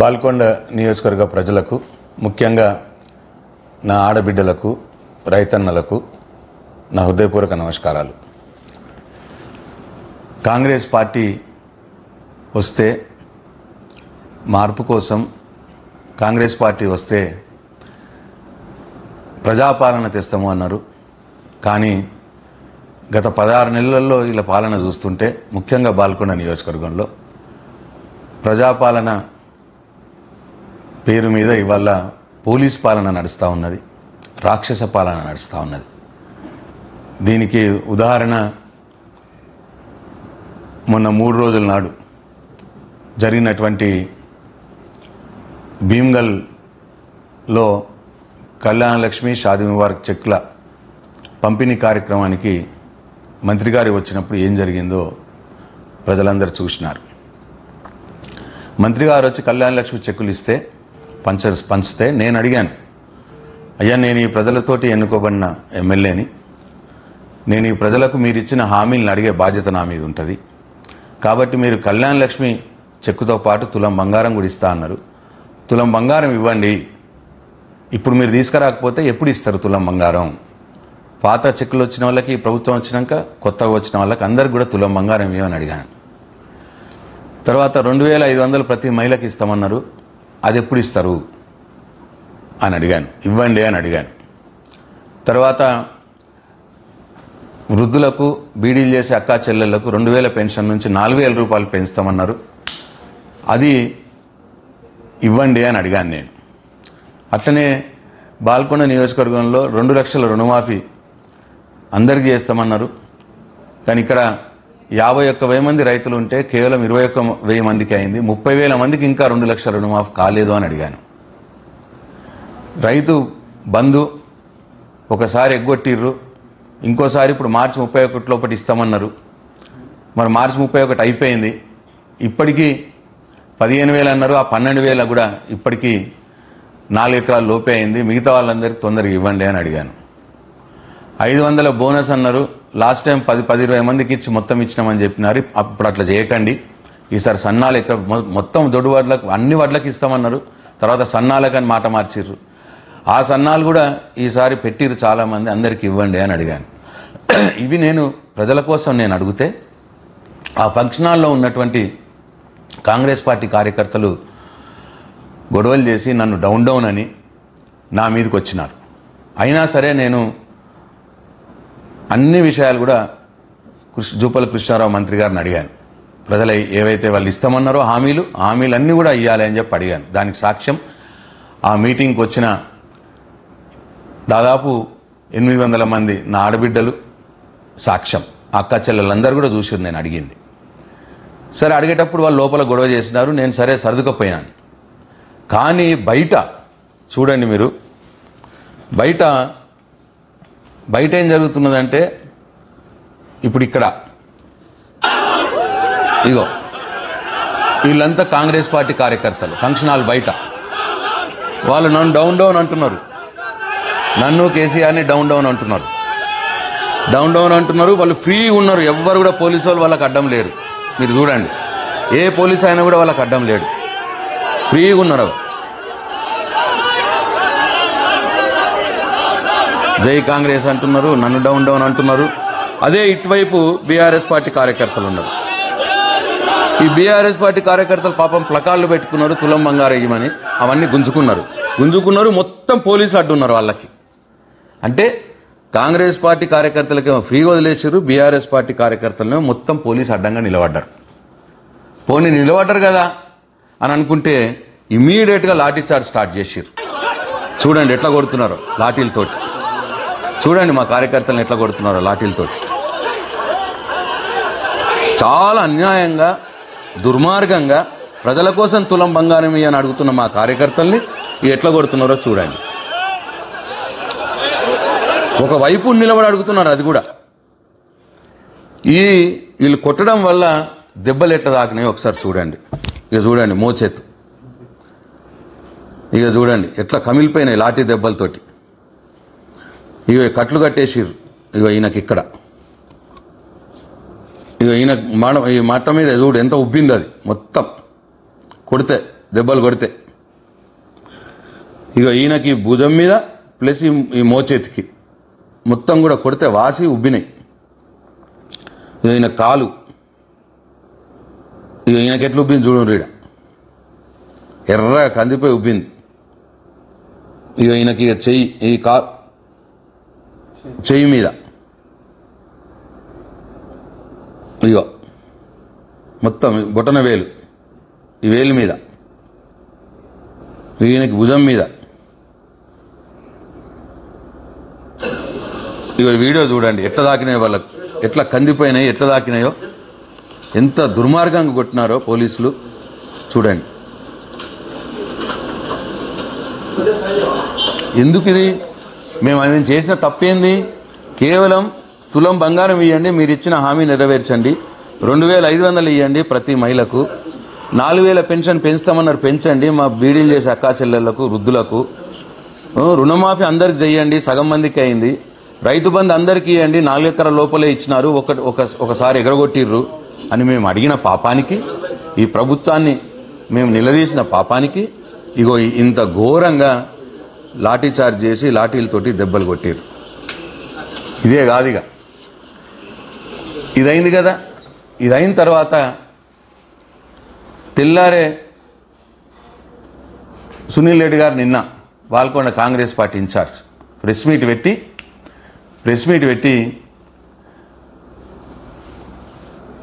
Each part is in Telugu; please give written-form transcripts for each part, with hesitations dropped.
బాల్కొండ నియోజకవర్గ ప్రజలకు, ముఖ్యంగా నా ఆడబిడ్డలకు, రైతన్నలకు నా హృదయపూర్వక నమస్కారాలు. కాంగ్రెస్ పార్టీ వస్తే మార్పు కోసం, కాంగ్రెస్ పార్టీ వస్తే ప్రజాపాలన తెస్తాము అన్నారు. కానీ గత 16 నెలల్లో ఇలా పాలన చూస్తుంటే, ముఖ్యంగా బాల్కొండ నియోజకవర్గంలో ప్రజాపాలన పేరు మీద ఇవాళ పోలీస్ పాలన నడుస్తూ ఉన్నది, రాక్షస పాలన నడుస్తూ ఉన్నది. దీనికి ఉదాహరణ మొన్న 3 రోజుల నాడు జరిగినటువంటి భీమ్గల్లో కళ్యాణలక్ష్మి, షాదీ ముబారక్ చెక్కుల పంపిణీ కార్యక్రమానికి మంత్రి గారు వచ్చినప్పుడు ఏం జరిగిందో ప్రజలందరూ చూసినారు. మంత్రి గారు వచ్చి కళ్యాణలక్ష్మి చెక్కులు ఇస్తే పంచితే నేను అడిగాను, అయ్యా నేను ఈ ప్రజలతోటి ఎన్నుకోబడిన ఎమ్మెల్యేని, నేను ఈ ప్రజలకు మీరు ఇచ్చిన హామీలను అడిగే బాధ్యత నా మీద ఉంటుంది. కాబట్టి మీరు కళ్యాణలక్ష్మి చెక్కుతో పాటు తులం బంగారం కూడా ఇస్తా అన్నారు. తులం బంగారం ఇవ్వండి. ఇప్పుడు మీరు తీసుకురాకపోతే ఎప్పుడు ఇస్తారు తులం బంగారం? పాత చెక్కులు వచ్చిన వాళ్ళకి, ప్రభుత్వం వచ్చినాక కొత్తగా వచ్చిన వాళ్ళకి అందరికి కూడా తులం బంగారం ఇవ్వని అడిగాను. తర్వాత 2500 ప్రతి మహిళకి ఇస్తామన్నారు. అది ఎప్పుడు ఇస్తారు అని అడిగాను. ఇవ్వండి అని అడిగాను. తర్వాత వృద్ధులకు, బీడీలు చేసే అక్కా చెల్లెళ్లకు 2000 పెన్షన్ నుంచి 4000 రూపాయలు పెంచుతామన్నారు. అది ఇవ్వండి అని అడిగాను నేను. అట్లనే బాల్కొండ నియోజకవర్గంలో 2 లక్షల రుణమాఫీ అందరికీ చేస్తామన్నారు. కానీ ఇక్కడ 51,000 మంది రైతులు ఉంటే కేవలం 21,000 మందికి అయింది. 30,000 మందికి ఇంకా 2 లక్షల రుణమాఫీ కాలేదు అని అడిగాను. రైతు బంధు ఒకసారి ఎగ్గొట్టిర్రు, ఇంకోసారి ఇప్పుడు మార్చి 31 లోపటి ఇస్తామన్నారు. మరి మార్చి 31 అయిపోయింది, ఇప్పటికీ 15,000 అన్నారు. ఆ 12,000 కూడా ఇప్పటికీ 4 ఎకరాల లోపే అయింది. మిగతా వాళ్ళందరికీ తొందరగా ఇవ్వండి అని అడిగాను. 500 బోనస్ అన్నారు. లాస్ట్ టైం 10-20 మందికి ఇచ్చి మొత్తం ఇచ్చినామని చెప్పినారు. అప్పుడు అట్లా చేయకండి, ఈసారి సన్నాలు మొత్తం దొడ్డు వడ్లకు, అన్ని వడ్లకు ఇస్తామన్నారు. తర్వాత సన్నాలకని మాట మార్చిర్రు. ఆ సన్నాలు కూడా ఈసారి పెట్టిర్రు చాలా మంది, అందరికి ఇవ్వండి అని అడిగాను. ఇవి నేను ప్రజల కోసం నేను అడిగితే, ఆ ఫంక్షన్ హాల్లో ఉన్నటువంటి కాంగ్రెస్ పార్టీ కార్యకర్తలు గొడవలు చేసి నన్ను డౌన్ అని నా మీదకి వచ్చినారు. అయినా సరే నేను అన్ని విషయాలు కూడా జూపల్లి కృష్ణారావు మంత్రి గారిని అడిగాను. ప్రజలు ఏవైతే వాళ్ళు ఇస్తామన్నారో హామీలన్నీ కూడా ఇవ్వాలి అని చెప్పి అడిగాను. దానికి సాక్ష్యం ఆ మీటింగ్కి వచ్చిన దాదాపు 800 మంది నా ఆడబిడ్డలు సాక్ష్యం. అక్క చెల్లెలందరూ కూడా చూసారు నేను అడిగింది. సరే, అడిగేటప్పుడు వాళ్ళు లోపల గొడవ చేసినారు. నేను సరే సర్దుకపోయినాను. కానీ బయట చూడండి మీరు, బయట ఏం జరుగుతున్నదంటే, ఇప్పుడు ఇక్కడ ఇగో వీళ్ళంతా కాంగ్రెస్ పార్టీ కార్యకర్తలు ఫంక్షన్ హాల్ బయట వాళ్ళు నన్ను డౌన్ అంటున్నారు. నన్ను కేసీఆర్ని డౌన్ అంటున్నారు. వాళ్ళు ఫ్రీ ఉన్నారు. ఎవ్వరు కూడా పోలీసు వాళ్ళు వాళ్ళకి అడ్డం లేరు. మీరు చూడండి, ఏ పోలీసు అయినా కూడా వాళ్ళకి అడ్డం లేడు. ఫ్రీగా ఉన్నారు. జై కాంగ్రెస్ అంటున్నారు, నన్ను డౌన్ అంటున్నారు. అదే ఇటువైపు బీఆర్ఎస్ పార్టీ కార్యకర్తలు ఉన్నారు. ఈ బీఆర్ఎస్ పార్టీ కార్యకర్తలు పాపం ప్లకార్డులు పెట్టుకున్నారు, తులం బంగారం ఇవ్వమని. అవన్నీ గుంజుకున్నారు. మొత్తం పోలీసులు అడ్డున్నారు వాళ్ళకి. అంటే కాంగ్రెస్ పార్టీ కార్యకర్తలకేమో ఫ్రీ వదిలేసారు, బీఆర్ఎస్ పార్టీ కార్యకర్తలనేమో మొత్తం పోలీసు అడ్డంగా నిలబడ్డారు. పోనీ నిలబడ్డారు కదా అని అనుకుంటే ఇమీడియట్గా లాఠీ చార్జ్ స్టార్ట్ చేసిర్రు. చూడండి ఎట్లా కొడుతున్నారు లాఠీలతోటి. చూడండి మా కార్యకర్తలను ఎట్లా కొడుతున్నారో లాఠీలతోటి. చాలా అన్యాయంగా, దుర్మార్గంగా ప్రజల కోసం తులం బంగారం ఇయ్యని అడుగుతున్న మా కార్యకర్తల్ని ఎట్లా కొడుతున్నారో చూడండి. ఒకవైపు నిలబడి అడుగుతున్నారు. అది కూడా వీళ్ళు కొట్టడం వల్ల దెబ్బలు ఎట్లా తాకినాయో ఒకసారి చూడండి. ఇక చూడండి మోచేతు, ఇక చూడండి ఎట్లా కమిలిపోయినాయి లాఠీ దెబ్బలతోటి. ఇక కట్లు కట్టేసిర్రు. ఇక ఈయనకి ఇక్కడ, ఇక ఈయన ఈ మట్ట మీద చూడు ఎంత ఉబ్బింది. అది మొత్తం కొడితే దెబ్బలు కొడితే. ఇక ఈయనకి భుజం మీద ప్లస్ ఈ మోచేతికి మొత్తం కూడా కొడితే వాసి ఉబ్బినాయి. ఈయన కాలు ఇక ఈయనకి ఎట్లా ఉబ్బింది చూడండి, ఈడ ఎర్రగా కందిపోయి ఉబ్బింది. ఇక ఈయనకి ఇక చెయ్యి మీద ఇగో మొత్తం బొటన వేలు, ఈ వేలు మీద, ఈయనకి భుజం మీద. ఇక వీడియో చూడండి ఎట్లా తాకినాయో, వాళ్ళకు ఎట్లా కందిపోయినాయి, ఎట్లా తాకినాయో, ఎంత దుర్మార్గంగా కొట్టినారో పోలీసులు చూడండి. ఎందుకు ఇది? మేము చేసిన తప్పేంది? కేవలం తులం బంగారం ఇవ్వండి, మీరు ఇచ్చిన హామీ నెరవేర్చండి, 2500 ఇవ్వండి ప్రతి మహిళకు, 4000 పెన్షన్ పెంచుతామన్నారు పెంచండి, మా బీడీలు చేసే అక్కా చెల్లెళ్లకు, వృద్ధులకు, రుణమాఫీ అందరికి చేయండి, సగం మందికి అయింది, రైతు బంధు అందరికీ ఇవ్వండి, 4 ఎకరాల లోపలే ఇచ్చినారు, ఒకసారి ఎగరగొట్టిర్రు అని మేము అడిగిన పాపానికి, ఈ ప్రభుత్వాన్ని మేము నిలదీసిన పాపానికి ఇగో ఇంత ఘోరంగా లాఠీ చార్జ్ చేసి లాఠీలతోటి దెబ్బలు కొట్టిర్రు. ఇదే కాదుగా, ఇదైంది కదా. ఇదైన తర్వాత తెల్లారే సునీల్ రెడ్డి గారు నిన్న Balkonda Congress party incharge press meet పెట్టి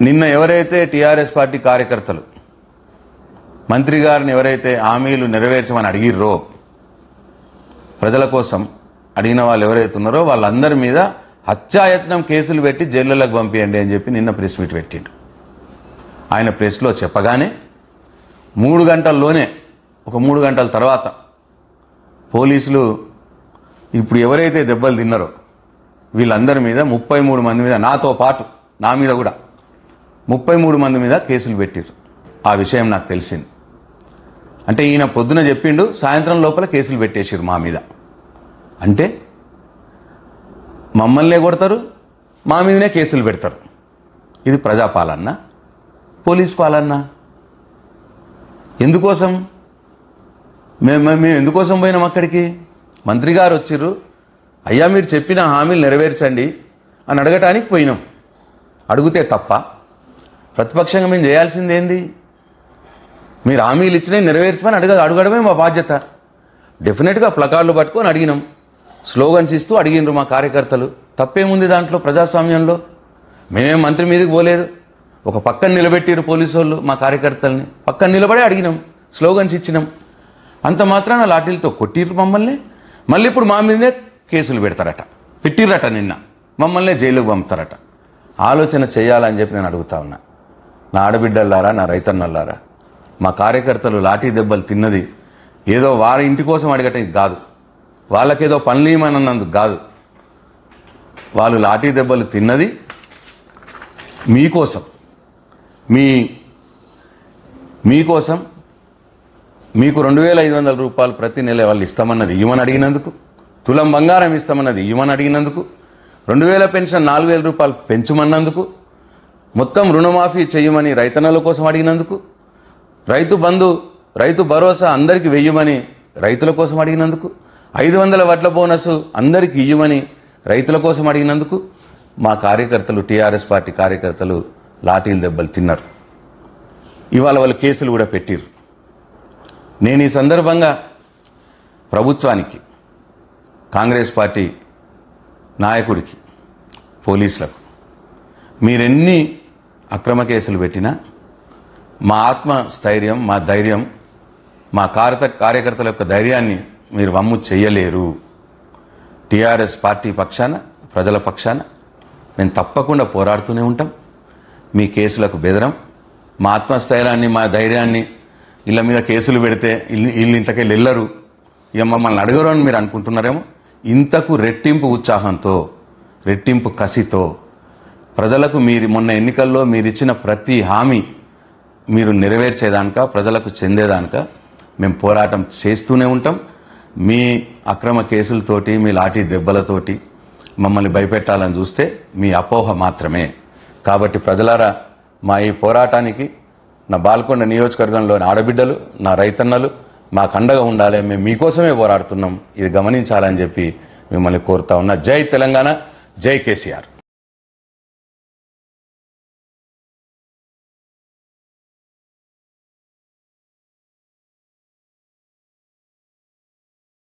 నిన్న ఎవరైతే టీఆర్ఎస్ పార్టీ కార్యకర్తలు మంత్రి గారిని ఎవరైతే హామీలు నెరవేర్చమని అడిగిర్రో, ప్రజల కోసం అడిగిన వాళ్ళు ఎవరైతే ఉన్నారో వాళ్ళందరి మీద హత్యాయత్నం కేసులు పెట్టి జైళ్లకు పంపియండి అని చెప్పి నిన్న ప్రెస్ మీట్ పెట్టిండు. ఆయన ప్రెస్లో చెప్పగానే 3 గంటల్లోనే, ఒక 3 గంటల తర్వాత పోలీసులు ఇప్పుడు ఎవరైతే దెబ్బలు తిన్నారో వీళ్ళందరి మీద 33 మంది మీద, నాతో పాటు నా మీద కూడా 33 మంది మీద కేసులు పెట్టిర్రు. ఆ విషయం నాకు తెలిసింది. అంటే ఈయన పొద్దున చెప్పిండు, సాయంత్రం లోపల కేసులు పెట్టేసిర్రు మా మీద. అంటే మమ్మల్నే కొడతారు, మా మీదనే కేసులు పెడతారు. ఇది ప్రజాపాలన, పోలీస్ పాలన? ఎందుకోసం? మేము ఎందుకోసం పోయినాం అక్కడికి? మంత్రి గారు వచ్చిర్రు, అయ్యా మీరు చెప్పిన హామీలు నెరవేర్చండి అని అడగటానికి పోయినాం. అడిగితే తప్ప? ప్రతిపక్షంగా మేము చేయాల్సింది ఏంది? మీరు హామీలు ఇచ్చినవి నెరవేర్చమని అడగడమే మా బాధ్యత. డెఫినెట్గా ప్లకార్డులు పట్టుకొని అడిగినాం, స్లోగన్స్ ఇస్తూ అడిగినారు మా కార్యకర్తలు. తప్పేముంది దాంట్లో? ప్రజాస్వామ్యంలో మేమేం మంత్రి మీదకి పోలేదు. ఒక పక్కన నిలబెట్టిరు పోలీసు వాళ్ళు మా కార్యకర్తల్ని, పక్కన నిలబడి అడిగినాం, స్లోగన్స్ ఇచ్చినాం. అంత మాత్రాన లాఠీలతో కొట్టిర్రు మమ్మల్ని. మళ్ళీ ఇప్పుడు మా మీదనే కేసులు పెడతారట, పెట్టిర్రట నిన్న, మమ్మల్నే జైలుకు పంపుతారట. ఆలోచన చేయాలని చెప్పి నేను అడుగుతా ఉన్నా. నా ఆడబిడ్డలారా, నా రైతన్నలారా, మా కార్యకర్తలు లాఠీ దెబ్బలు తిన్నది ఏదో వారి ఇంటి కోసం అడగటానికి కాదు, వాళ్ళకేదో పనులు ఇవ్వమన్నందుకు కాదు. వాళ్ళు లాఠీ దెబ్బలు తిన్నది మీకోసం, మీకోసం. మీకు 2500 రూపాయలు ప్రతి నెల వాళ్ళు ఇస్తామన్నది ఇవ్వమని అడిగినందుకు, తులం బంగారం ఇస్తామన్నది ఇవ్వమని అడిగినందుకు, 2000 పెన్షన్ 4000 రూపాయలు పెంచమన్నందుకు, మొత్తం రుణమాఫీ చేయమని రైతన్నల కోసం అడిగినందుకు, రైతు బంధు, రైతు భరోసా అందరికీ వెయ్యమని రైతుల కోసం అడిగినందుకు, 500 వడ్ల బోనస్ అందరికీ ఇవ్వమని రైతుల కోసం అడిగినందుకు మా కార్యకర్తలు, టీఆర్ఎస్ పార్టీ కార్యకర్తలు లాఠీలు దెబ్బలు తిన్నారు. ఇవాళ వాళ్ళు కేసులు కూడా పెట్టిర్రు. నేను ఈ సందర్భంగా ప్రభుత్వానికి, కాంగ్రెస్ పార్టీ నాయకుడికి, పోలీసులకు, మీరెన్ని అక్రమ కేసులు పెట్టినా మా ఆత్మస్థైర్యం, మా ధైర్యం, మా కార్యకర్తల యొక్క ధైర్యాన్ని మీరు వమ్ము చేయలేరు. టీఆర్ఎస్ పార్టీ పక్షాన, ప్రజల పక్షాన మేము తప్పకుండా పోరాడుతూనే ఉంటాం. మీ కేసులకు బెదరం. మా ఆత్మస్థైర్యాన్ని, మా ధైర్యాన్ని ఇళ్ళ మీద కేసులు పెడితే వీళ్ళు ఇంతకెళ్ళి వెళ్ళరు, ఇక మమ్మల్ని అడగరు అని మీరు అనుకుంటున్నారేమో. ఇంతకు రెట్టింపు ఉత్సాహంతో, రెట్టింపు కసితో ప్రజలకు మీరు మొన్న ఎన్నికల్లో మీరిచ్చిన ప్రతి హామీ మీరు నెరవేర్చేదానిక, ప్రజలకు చెందేదానిక మేము పోరాటం చేస్తూనే ఉంటాం. మీ అక్రమ కేసులతోటి, మీ లాఠీ దెబ్బలతోటి మమ్మల్ని భయపెట్టాలని చూస్తే మీ అపోహ మాత్రమే. కాబట్టి ప్రజలారా, మా ఈ పోరాటానికి నా బాల్కొండ నియోజకవర్గంలోని ఆడబిడ్డలు, నా రైతన్నలు మాకు అండగా ఉండాలి, మేము మీకోసమే పోరాడుతున్నాం, ఇది గమనించాలని చెప్పి మిమ్మల్ని కోరుతా ఉన్నా. జై తెలంగాణ, జై కేసీఆర్.